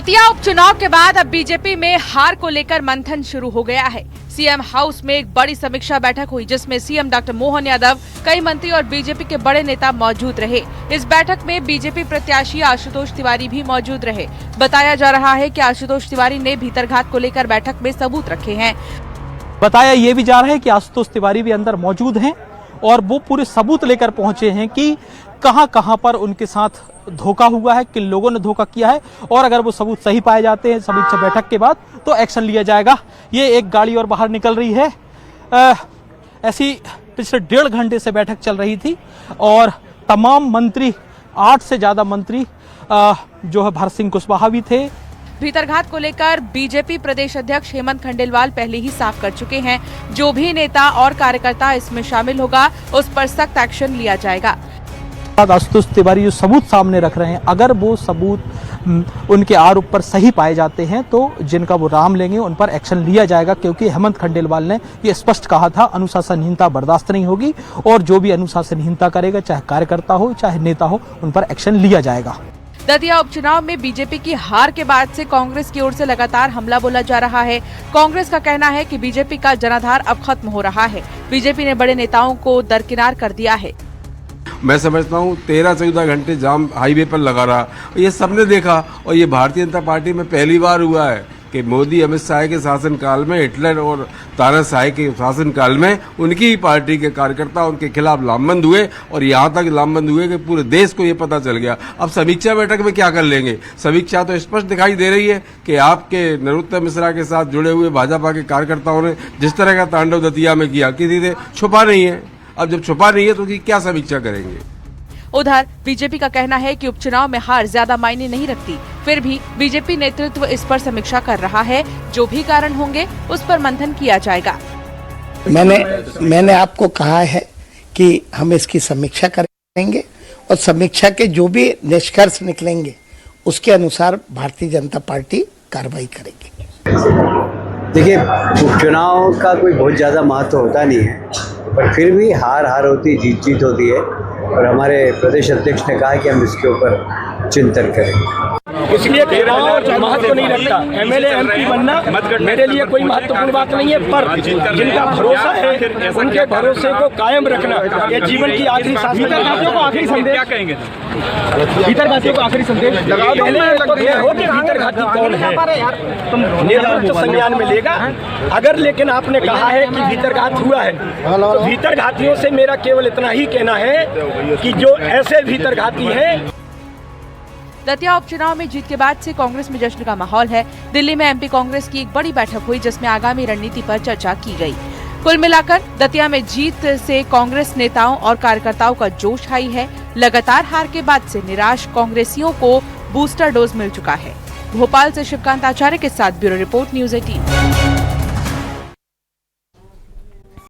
दतिया उपचुनाव के बाद अब बीजेपी में हार को लेकर मंथन शुरू हो गया है। सीएम हाउस में एक बड़ी समीक्षा बैठक हुई जिसमें सीएम डॉक्टर मोहन यादव, कई मंत्री और बीजेपी के बड़े नेता मौजूद रहे। इस बैठक में बीजेपी प्रत्याशी आशुतोष तिवारी भी मौजूद रहे। बताया जा रहा है कि आशुतोष तिवारी ने भीतरघात को लेकर बैठक में सबूत रखे हैं। बताया ये भी जा रहा है कि आशुतोष तिवारी भी अंदर मौजूद हैं और वो पूरे सबूत लेकर पहुंचे हैं कि कहां पर उनके साथ धोखा हुआ है, किन लोगों ने धोखा किया है, और अगर वो सबूत सही पाए जाते हैं समीक्षा बैठक के बाद तो एक्शन लिया जाएगा। ये एक गाड़ी और बाहर निकल रही है। ऐसी पिछले 1.5 घंटे से बैठक चल रही थी और तमाम मंत्री, 8 से ज्यादा मंत्री जो है भरत सिंह कुशवाहा भी थे। भीतरघात को लेकर बीजेपी प्रदेश अध्यक्ष हेमंत खंडेलवाल पहले ही साफ कर चुके हैं, जो भी नेता और कार्यकर्ता इसमें शामिल होगा उस पर सख्त एक्शन लिया जाएगा। आशुतोष तिवारी जो सबूत सामने रख रहे हैं, अगर वो सबूत उनके आरोप पर सही पाए जाते हैं तो जिनका वो राम लेंगे उन पर एक्शन लिया जाएगा, क्योंकि हेमंत खंडेलवाल ने ये स्पष्ट कहा था अनुशासनहीनता बर्दाश्त नहीं होगी और जो भी अनुशासनहीनता करेगा, चाहे कार्यकर्ता हो चाहे नेता हो, उन पर एक्शन लिया जाएगा। दतिया उपचुनाव में बीजेपी की हार के बाद से कांग्रेस की ओर से लगातार हमला बोला जा रहा है। कांग्रेस का कहना है कि बीजेपी का जनाधार अब खत्म हो रहा है। बीजेपी ने बड़े नेताओं को दरकिनार कर दिया है। मैं समझता हूँ 13-14 घंटे जाम हाईवे पर लगा रहा, ये सबने देखा। और ये भारतीय जनता पार्टी में पहली बार हुआ है कि मोदी अमित शाह के शासनकाल में, हिटलर और तानाशाही के शासनकाल में उनकी ही पार्टी के कार्यकर्ता उनके खिलाफ लामबंद हुए और यहाँ तक लामबंद हुए कि पूरे देश को ये पता चल गया। अब समीक्षा बैठक में क्या कर लेंगे? समीक्षा तो स्पष्ट दिखाई दे रही है कि आपके नरोत्तम मिश्रा के साथ जुड़े हुए भाजपा के कार्यकर्ताओं ने जिस तरह का तांडव दतिया में किया, किसी से छुपा नहीं है। अब जब छुपा नहीं है तो क्या समीक्षा करेंगे? उधर बीजेपी का कहना है कि उपचुनाव में हार ज्यादा मायने नहीं रखती, फिर भी बीजेपी नेतृत्व इस पर समीक्षा कर रहा है। जो भी कारण होंगे उस पर मंथन किया जाएगा। मैंने आपको कहा है कि हम इसकी समीक्षा करेंगे और समीक्षा के जो भी निष्कर्ष निकलेंगे उसके अनुसार भारतीय जनता पार्टी कार्रवाई करेगी। देखिए, उपचुनाव का कोई बहुत ज़्यादा महत्व होता नहीं है, पर फिर भी हार होती है, जीत होती है। और हमारे प्रदेश अध्यक्ष ने कहा कि हम इसके ऊपर चिंतन करेंगे। इसलिए महत्व नहीं रखता। एमएलए एमपी बनना मेरे लिए कोई महत्वपूर्ण बात नहीं है, पर जिनका भरोसा है उनके भरोसे को कायम रखना ये जीवन की आखिरी सांस। भीतरघातियों को आखिरी संदेश क्या कहेंगे? भीतरघातियों को आखिरी संदेश लगाओ। पहले तो ये हो कि भीतरघाती कौन है, तुम नेतृत्व संज्ञान में लेगा। अगर लेकिन आपने कहा है कि भीतरघात हुआ है तो भीतरघातियों से मेरा केवल इतना ही कहना है कि जो ऐसे भीतरघाती हैं। दतिया उपचुनाव में जीत के बाद से कांग्रेस में जश्न का माहौल है। दिल्ली में एमपी कांग्रेस की एक बड़ी बैठक हुई जिसमें आगामी रणनीति पर चर्चा की गई। कुल मिलाकर दतिया में जीत से कांग्रेस नेताओं और कार्यकर्ताओं का जोश हाई है। लगातार हार के बाद से निराश कांग्रेसियों को बूस्टर डोज मिल चुका है। भोपाल से शिवकांत आचार्य के साथ ब्यूरो रिपोर्ट, न्यूज़ 18।